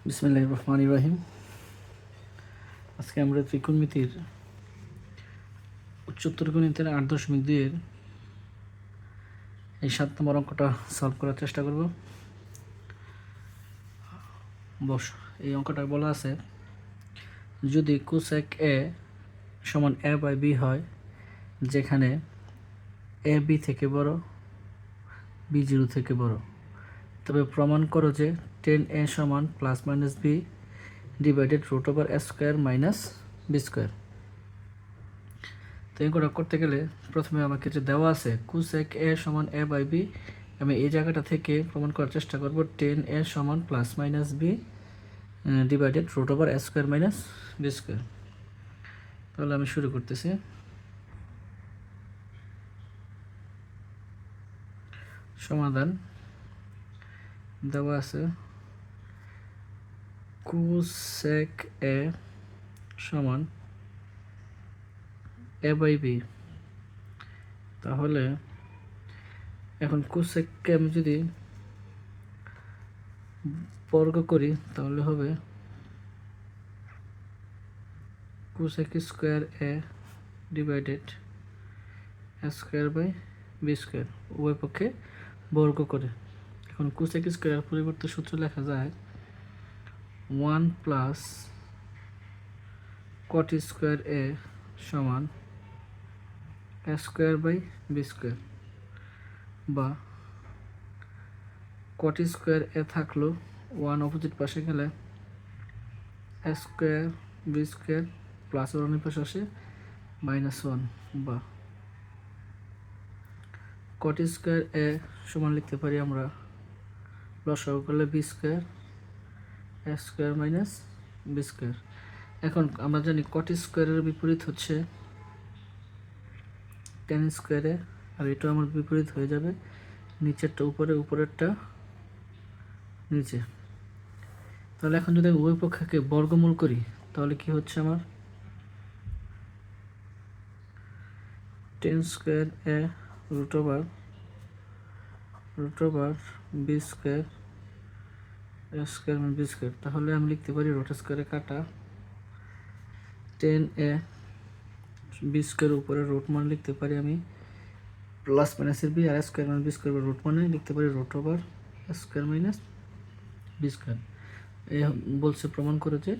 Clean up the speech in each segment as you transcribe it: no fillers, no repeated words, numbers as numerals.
বিসমিল্লাহির রহমানির রহিম। আজকে আমরা ত্রিকোণমিতির উচ্চতর গণিতের 8.2 এর এই 7 নম্বর অঙ্কটা সলভ করার চেষ্টা করব। বস এই অঙ্কটা বলা আছে, যদি কোসেক এ সমান এ বাই বি হয়, যেখানে এ বি থেকে বড়, বি 0 থেকে বড়, তবে প্রমাণ করো যে টেন এ সমান plus minus B divided root over A square minus B square. তো এগুলো করতে গেলে প্রথমে আমাকে যে দেওয়া আছে কোসেক এ সমান এ বাই বি, আমি এই জায়গাটা থেকে প্রমাণ করার চেষ্টা করব টেন এ সমান plus minus B divided root over A square minus B square. তাহলে আমি শুরু করতেছি। সমাধান দেওয়া আছে কোসেক এ সমান এ বাই বি। তাহলে এখন কোসেককে আমি যদি বর্গ করি তাহলে হবে cosec square A divided A square by B square, উভয় পক্ষে বর্গ করে। এখন কোসেক স্কোয়ার পরিবর্তে সূত্র লেখা যায় 1 প্লাস কট স্কোয়ার এ সমান এ স্কোয়ার বাই বি স্কোয়ার, বা কট স্কোয়ার এ থাকলো 1 অপোজিট পাশে গেলে এ স্কোয়ার বি স্কোয়ার প্লাস ওর পাশে আসে -1, বা কট স্কোয়ার এ সমান লিখতে পারি আমরা লসাগু করলে B square A square minus B square. এখন আমরা জানি কট স্কোয়ারের বিপরীত হচ্ছে টেন স্কোয়ারে, আর এটা আমার বিপরীত হয়ে যাবে, নিচেরটা উপরে উপরেরটা নিচে। তাহলে এখন যদি উভয় পক্ষকে বর্গমূল করি তাহলে কি হচ্ছে আমার tan square A root over B square A square মানে বি স্কোয়ার। তাহলে আমি লিখতে পারি রুট স্কোয়ারে কাটা টেন এ বি স্কোয়ার উপরে রুট মান লিখতে পারি আমি প্লাস মাইনাসের বি, আর স্কোয়ার মানে বি স্কোয়ার রুট মানে লিখতে পারি root over square minus B square. এই বলছে প্রমাণ করে যে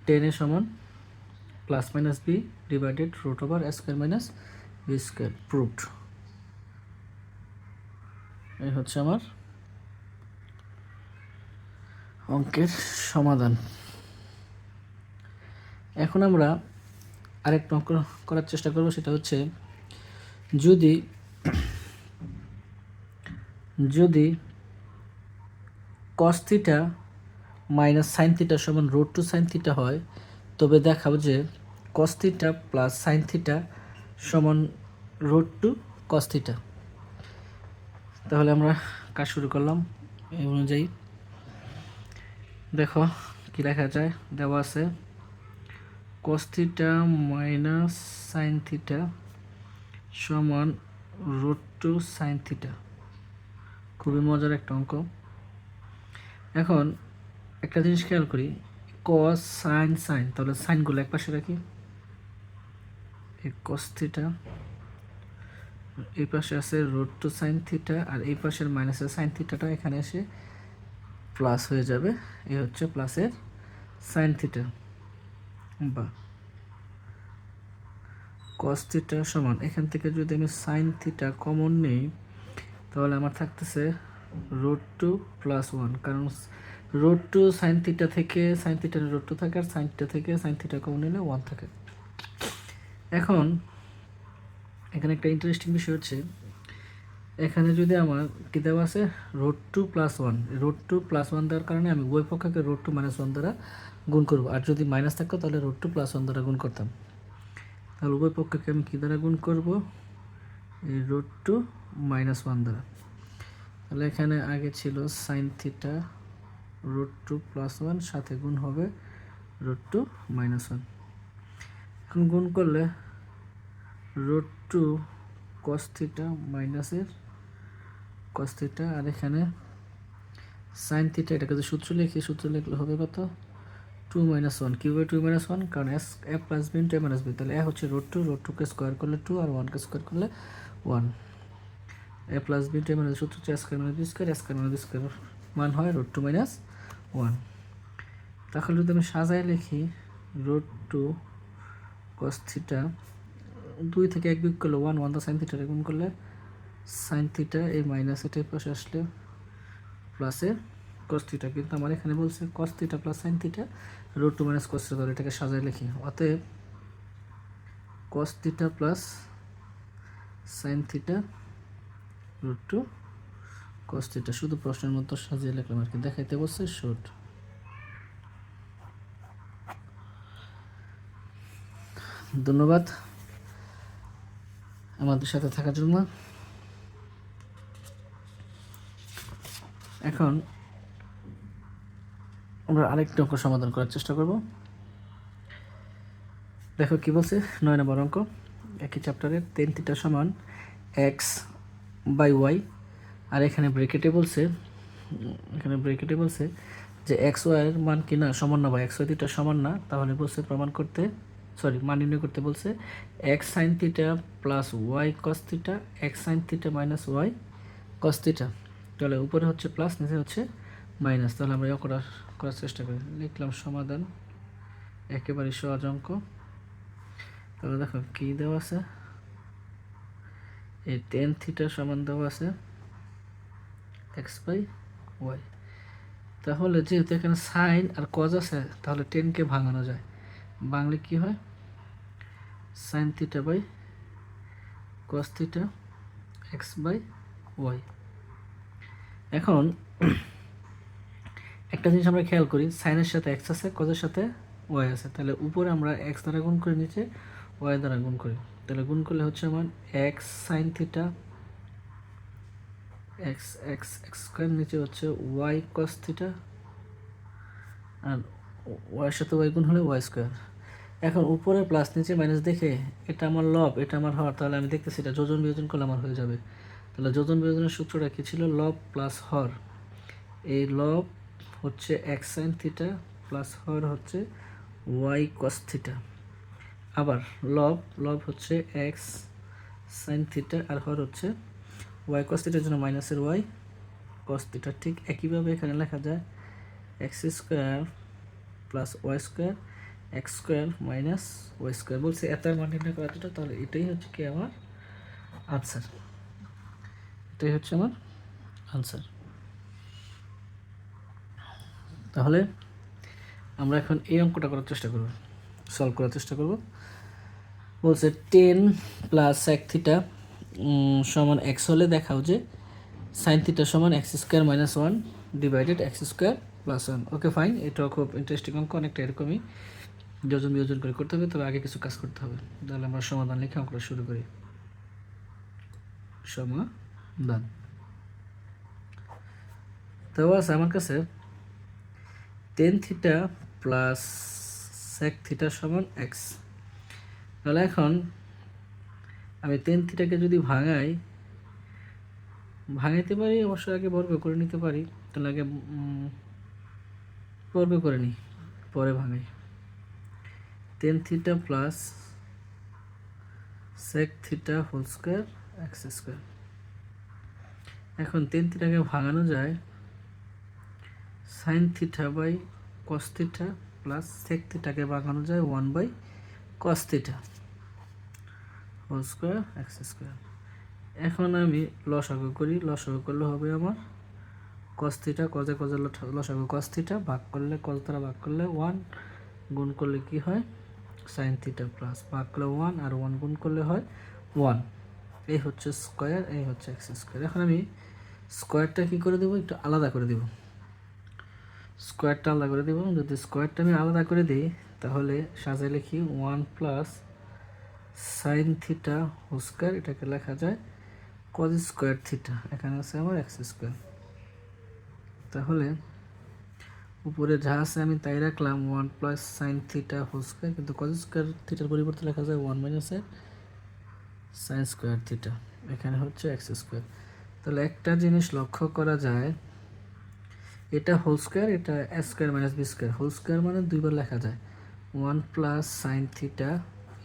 টেন এ সমান plus minus B divided root over square minus B square, proved. এই হচ্ছে আমার অঙ্কের সমাধান। এখন আমরা আরেকটা অঙ্ক করার চেষ্টা করব, সেটা হচ্ছে যদি যদি কস থিটা মাইনাস সাইন থিটা সমান রুট টু সাইন থিটা হয়, তবে দেখাবো যে কস থিটা প্লাস সাইন থিটা সমান রুট টু কস থিটা। তাহলে আমরা কাজ শুরু করলাম। এই অনুযায়ী দেখো কি লেখা যায়, দেওয়া আছে কস থিটা মাইনাস সাইন থিটা সমান রুট টু সাইন থিটা। খুবই মজার একটা অঙ্ক। এখন একটা জিনিস খেয়াল করি, কস সাইন সাইন, তাহলে সাইনগুলো এক পাশে রাখি, এই কস থিটা, এই পাশে আছে রুট টু সাইন থিটা, আর এই পাশের মাইনাসের সাইন থিটাটা এখানে এসে প্লাস হয়ে যাবে। এই হচ্ছে প্লাসের সাইন থিটা, বা কস থিটা সমান, এখান থেকে যদি আমি সাইন থিটা কমন নেই তাহলে আমার থাকতেছে রুট টু প্লাস 1, কারণ রুট টু সাইন থিটা থেকে সাইন থিটার রুট টু থাকে, আর সাইন থিটা থেকে সাইন থিটা কমন নিলে 1 থাকে। এখন এখানে একটা ইন্টারেস্টিং বিষয় হচ্ছে, এখানে যদি আমার কী দেওয়া আছে root two plus 1, root two plus 1 দেওয়ার কারণে আমি উভয় পক্ষকে রুট টু মাইনাস 1 দ্বারা গুণ করব, আর যদি মাইনাস থাকতো তাহলে রুট টু প্লাস 1 দ্বারা গুণ করতাম। তাহলে উভয় পক্ষকে আমি কী দ্বারা গুণ করব, এই রুট টু মাইনাস 1 দ্বারা। তাহলে এখানে আগে ছিল sine theta root two plus 1, সাথে গুণ হবে রুট টু মাইনাস 1। এখন গুণ করলে রুট টু কস থিটা মাইনাসের কস থিটা, আর এখানে সাইন থিটা, এটাকে যদি সূত্র লিখি, সূত্র লিখলে হবে কত, 2 - 1। কীভাবে 2 - 1? কারণ এ plus B into A minus B, তাহলে এ হচ্ছে √2 কে স্কোয়ার করলে 2 আর 1কে স্কোয়ার করলে 1। A plus B into A minus সূত্র হচ্ছে square minus B square, square minus B square মান হয় √2 - 1। তাহলে যদি আমি সাজায় লিখি, √2 cos থিটা, 2 থেকে 1 বিয়োগ করলে 1, 1 তো সাইন থিটারে গুণ করলে সাইন থিটা, এই মাইনাস এটার পাশে আসলে প্লাসে cos থিটা, কিন্তু আমার এখানে বলছে cos theta plus sine theta √2 - cos theta, এটাকে সাজায় লিখি। অতএব cos theta plus sine theta √2 cos theta, শুধু প্রশ্নের মতো সাজিয়ে লিখলাম আর কি, দেখাইতে বলছে শুড। ধন্যবাদ আমাদের সাথে থাকার জন্য। এখন আমরা আরেকটা অঙ্ক সমাধান করার চেষ্টা করব। দেখো কি বলছে, 9 নম্বর অঙ্ক, একই চ্যাপ্টারের। tan থিটা সমান x/y, আর এখানে ব্র্যাকেটে বলছে, যে এক্স ওয়াই এর মান কি না সমান না, বা এক্স ওয়াই থিটা সমান না, তাহলে বলছে প্রমাণ করতে, মান নির্ণয় করতে বলছে X sine theta plus Y cos theta, X sine theta minus Y cos theta. তাহলে উপরে হচ্ছে প্লাস, নিচে হচ্ছে মাইনাস। তাহলে আমরা করার চেষ্টা করি। লিখলাম সমাধান, একেবারে সহজ অঙ্ক। তাহলে দেখো কি দেওয়া আছে, এই tan থিটা সমান দেওয়া আছে x/y। তাহলে যেহেতু এখানে সাইন আর কজ আছে, তাহলে টেনকে ভাঙানো যায়। বাংলা কি হয়, sine theta by cos theta x/y। এখন একটা জিনিস আমরা খেয়াল করি, সাইনের সাথে এক্স আছে, কজের সাথে ওয়াই আছে, তাহলে উপরে আমরা এক্স দ্বারা গুণ করি, নিচে ওয়াই দ্বারা গুণ করি। তাহলে গুণ করলে হচ্ছে আমার x sine theta x x x square, নিচে হচ্ছে ওয়াই কস থিটা, আর ওয়াইয়ের সাথে ওয়াই গুণ হলে ওয়াই স্কোয়ার। এখন উপরে প্লাস নিচে মাইনাস দেখে এটা আমার লব, এটা আমার হর, তাহলে আমি দেখতেছি এটা যোজন বিয়োজন করলে আমার হয়ে যাবে। তাহলে যোজন বিয়োজনের সূত্রটা কী ছিল, লব প্লাস হর। এই লব হচ্ছে এক্স সাইন থিটা প্লাস হর হচ্ছে ওয়াই কস থিটা। আবার লব হচ্ছে এক্স সাইন থিটা আর হর হচ্ছে ওয়াই কস থিটার জন্য মাইনাসের ওয়াই কস থিটা। ঠিক একইভাবে এখানে লেখা যায় X square plus Y square X square minus Y square. বলছে এটার মান নির্ণয় করা যেটা, তাহলে এটাই হচ্ছে কি আমার আনসার, এটাই হচ্ছে আমার আনসার। তাহলে আমরা এখন এই অঙ্কটা করার চেষ্টা করব, সলভ করার চেষ্টা করব। বলছে 10 প্লাস sec থিটা সমান এক্স হলে দেখাও যে সাইন থিটা সমান x square minus 1 divided x square plus 1। Okay fine, এটাও খুব ইন্টারেস্টিং অঙ্ক, অনেকটা এরকমই যোজন বিয়োজন করে করতে হবে, তবে আগে কিছু কাজ করতে হবে। তাহলে আমরা সমাধান লিখে অঙ্কটা শুরু করি। সমাধান দেওয়া আছে আমার কাছে tan theta plus sec theta সমান এক্স। তাহলে এখন আমি tan থিটাকে যদি ভাঙাইতে পারি, অবশ্যই আগে বর্গ করে নিতে পারি। তাহলে আগে বর্গ করে নিই, পরে ভাঙাই। tan theta plus sec theta whole square X square. এখন tan থিটাকে ভাঙানো যায় sine theta by cos theta plus sec থিটাকে ভাঙানো যায় 1/cos theta whole square X square. এখন আমি লসাগু করি, লসাগু করলে হবে আমার cos থিটা, কজে লসাগু cos থিটা, ভাগ করলে cos দ্বারা ভাগ করলে 1, গুণ করলে কি হয় সাইন থিটা, প্লাস ভাগ করলে 1 আর 1 গুণ করলে হয় 1। এই হচ্ছে স্কোয়ার, এই হচ্ছে এক্স স্কোয়ার। এখন আমি স্কোয়ারটা কী করে দেবো, একটু আলাদা করে দেবো, স্কোয়ারটা আলাদা করে দেবো। যদি স্কোয়ারটা আমি আলাদা করে দিই, তাহলে সাজায় লিখি 1 plus sine theta whole square, এটাকে লেখা যায় কজ স্কোয়ার থিটা, এখানে আছে আমার এক্স স্কোয়ার। তাহলে উপরে যা আছে আমি তাই রাখলাম, 1 plus sine theta whole square, কিন্তু কজ স্কোয়ার থিটার পরিবর্তে লেখা যায় 1 মাইনাস সাইন স্কোয়ার থিটা, এখানে হচ্ছে এক্স স্কোয়ার। তাহলে একটা জিনিস লক্ষ্য করা যায়, এটা হোল স্কোয়ার, এটা A square minus B square. Whole square মানে দুইবার লেখা যায়, 1 plus sine theta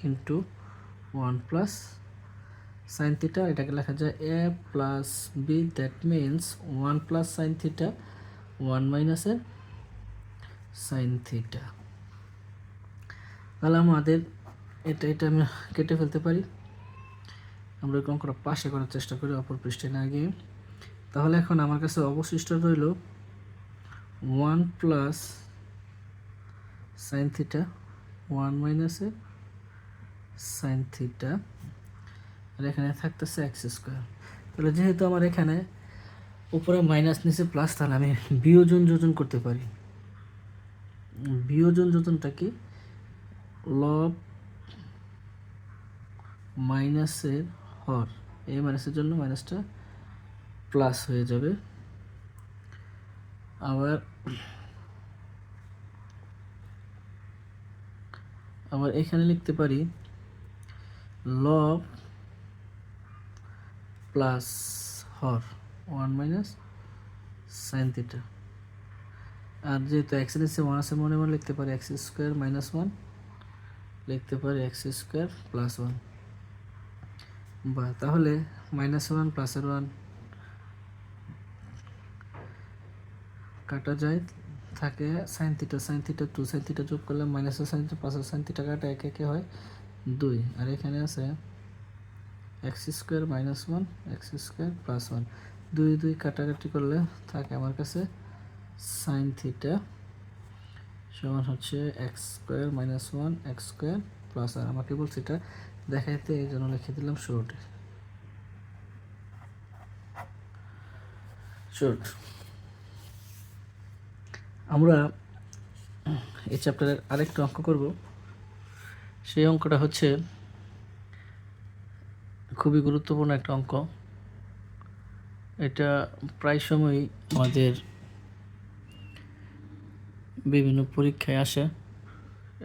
into 1 plus sine theta, এটাকে লেখা যায় A plus B, that means 1 plus sine theta 1 minus A sine theta. তাহলে আমাদের এটা আমি কেটে ফেলতে পারি। আমরা এরকম অঙ্কটা পাশে করার চেষ্টা করি, অপর পৃষ্ঠে না গিয়ে। তাহলে এখন আমার কাছে অবশিষ্ট রইল 1 plus sine theta 1 minus A sine theta, আর এখানে থাকতেছে এক্স স্কোয়ার। তাহলে যেহেতু আমার এখানে উপরে মাইনাস নিচে প্লাস, তাহলে আমি বিয়োজন যোজন করতে পারি। বিয়োজন যোজনটা কি? লব মাইনাসের হর, এই মাইনাসের জন্য মাইনাসটা প্লাস হয়ে যাবে। আবার এখানে লিখতে পারি লব প্লাস হর 1 মাইনাস সাইন থিটা। আর যেহেতু এক্স এর নিচে 1 আছে, মনে মনে লিখতে পারি এক্স স্কোয়ার মাইনাস 1, লিখতে পারি এক্স স্কোয়ার প্লাস 1। বা তাহলে -1 প্লাসের 1 কাটা যায়, থাকে সাইন থিটা 2, সাইন থিটা যোগ করলে minus sine theta plus sine theta কাটা একে একে হয় 2। আর এখানে আছে x square minus 1 X square plus 1, 2 2 কাটাকাটি করলে থাকে আমার কাছে সাইন থিটা সমান হচ্ছে X square minus 1 X square plus. আর আমাকে বলছে এটা দেখাইতে, এই জন্য লিখে দিলাম শর্ট। আমরা এই চ্যাপ্টারের আরেকটা অঙ্ক করব। সেই অঙ্কটা হচ্ছে খুবই গুরুত্বপূর্ণ একটা অঙ্ক। এটা প্রায় সময়ই আমাদের বিভিন্ন পরীক্ষায় আসে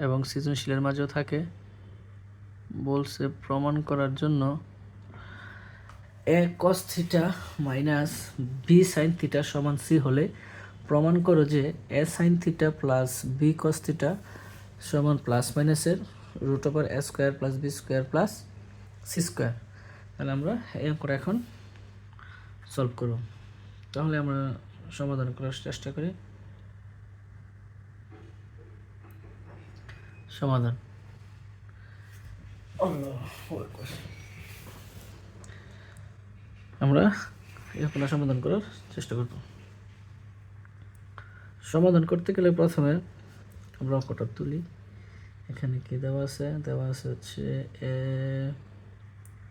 এবং সৃজনশীলের মাঝেও থাকে। বলছে প্রমাণ করার জন্য A cos theta minus B sine theta সমান সি হলে প্রমাণ করো যে A sine theta plus B cos theta সমান প্লাস মাইনাসের root over A square plus B square plus C square. তাহলে আমরা এই অঙ্কটা এখন সলভ করব। তাহলে আমরা সমাধান করার চেষ্টা করি। সমাধান, আমরা এখন সমাধান করার চেষ্টা করব। সমাধান করতে গেলে প্রথমে আমরা অঙ্কটা তুলি। এখানে কি দেওয়া আছে? দেওয়া আছে হচ্ছে এ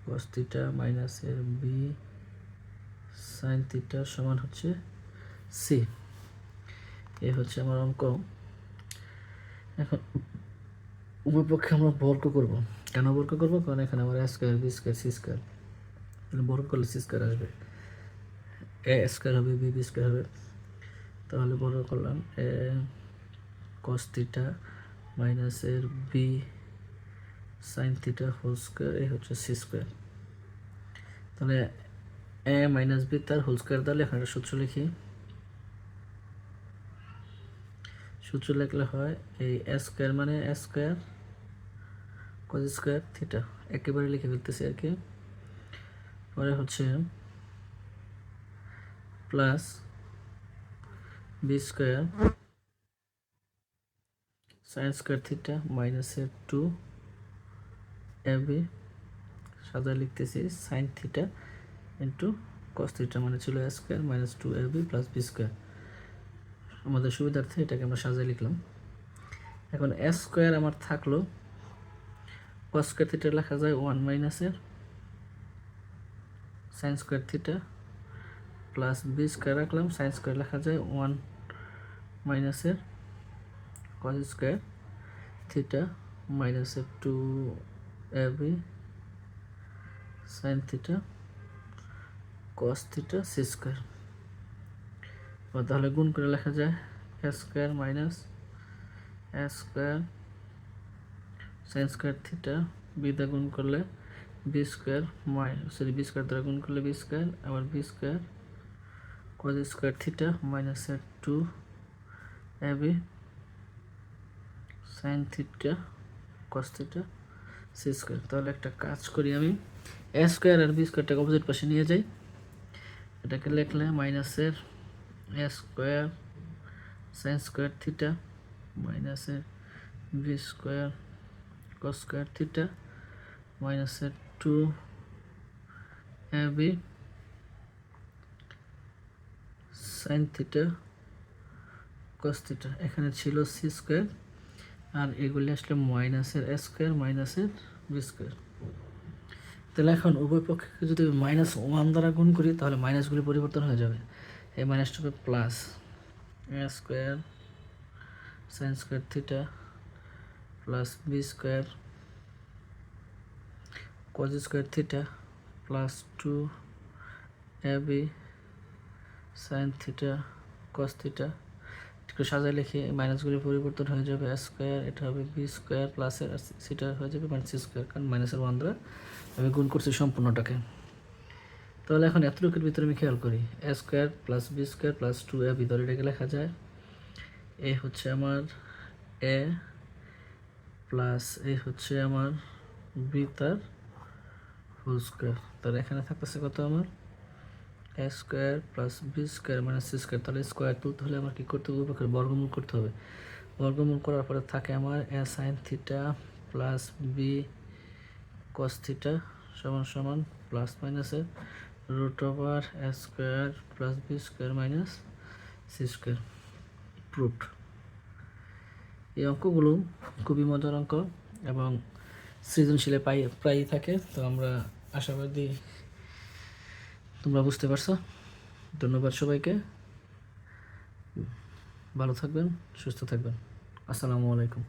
cos থিটা মাইনাস এর বি সাইন থিটা সমান হচ্ছে সি। এ হচ্ছে আমার অঙ্ক। এখন উভয় পক্ষে আমরা বর্গ করব। কেন বর্গ করব? কারণ এখানে আমার A square B square C square, বর্গ করলে সি স্কোয়ার আসবে, এ স্কোয়ার হবে বি বি স্কোয়ার হবে। তাহলে বর্গ করলাম এ cos থিটা মাইনাস এর B sine theta whole square, এই হচ্ছে সি স্কোয়ার। তাহলে এ মাইনাস বি তার হোল স্কোয়ার দিলে এখানে সূত্র লিখি। সূত্র লিখলে হয় এই এ স্কোয়ার মানে A square cos square theta, একেবারে লিখে ফেলতেছি আর কি। পরে হচ্ছে plus B square sine square theta মাইনাসের 2 এ বি, সাদা লিখতেছি sine theta into cos theta মানে ছিল A square minus 2 A B plus B square. আমাদের সুবিধার্থে এটাকে আমরা সাজিয়ে লিখলাম। এখন এ স্কোয়ার আমার থাকলো, কস স্কোয়ার থিটা লেখা যায় 1 মাইনাসের sine square theta plus B square রাখলাম, সাইন স্কোয়ার লেখা যায় 1 মাইনাসের কস স্কোয়ার থিটা মাইনাসের 2 A B sine theta cos theta C square. তাহলে গুণ করে লেখা যায় A square minus A square sine square theta, B দ্বারা গুণ করলে বি স্কোয়ার বি স্কোয়ার দ্বারা গুণ করলে বি স্কোয়ার, আবার B square cos square theta মাইনাসের 2 two A B sine theta cos theta C square. তাহলে একটা কাজ করি, আমি এ স্কোয়ার আর বি স্কোয়ারটাকে অপোজিট পাশে নিয়ে যাই। এটাকে লিখলে মাইনাসের A square sine square theta মাইনাসের B square cos square theta মাইনাসের two A B sine theta cos theta. এখানে ছিল সি স্কোয়ার, আর এগুলি আসলে মাইনাসের এ স্কোয়ার মাইনাসের বি স্কোয়ার। তাহলে এখন উভয় পক্ষকে যদি -1 দ্বারা গুণ করি তাহলে মাইনাসগুলি পরিবর্তন হয়ে যাবে। এই মাইনাসটা হবে plus A square sine square theta plus B square cos square theta plus two A B sine theta cos theta. একটু সাজায় লিখে মাইনাসগুলি পরিবর্তন হয়ে যাবে, এ স্কোয়ার এটা হবে বি স্কোয়ার প্লাসের সিটা হয়ে যাবে মাইনাস সি স্কোয়ার, কারণ মাইনাসের 1 দ্বারা আমি গুণ করছি সম্পূর্ণটাকে। তাহলে এখন এতটুকুর ভিতরে আমি খেয়াল করি, A square plus B square plus two A ভিতরে এটাকে লেখা যায় এ হচ্ছে আমার এ প্লাস এ হচ্ছে আমার বি তার হোল স্কোয়ার। তাহলে এখানে থাকতেছে কত আমার A square plus B square minus C square. তাহলে স্কোয়ার তুলতে হলে আমার কী করতে হবে, উপরের বর্গমূল করতে হবে। বর্গমূল করার পরে থাকে আমার A sine theta plus B cos theta সমান সমান প্লাস মাইনাসের root over A square plus B square minus C square. Proved. এই অঙ্কগুলো খুবই মজার অঙ্ক এবং সৃজনশীলে প্রায়ই থাকে। তো আমরা আশাবাদী তোমরা বুঝতে পারছো। ধন্যবাদ সবাইকে, ভালো থাকবেন, সুস্থ থাকবেন। আসসালামু আলাইকুম।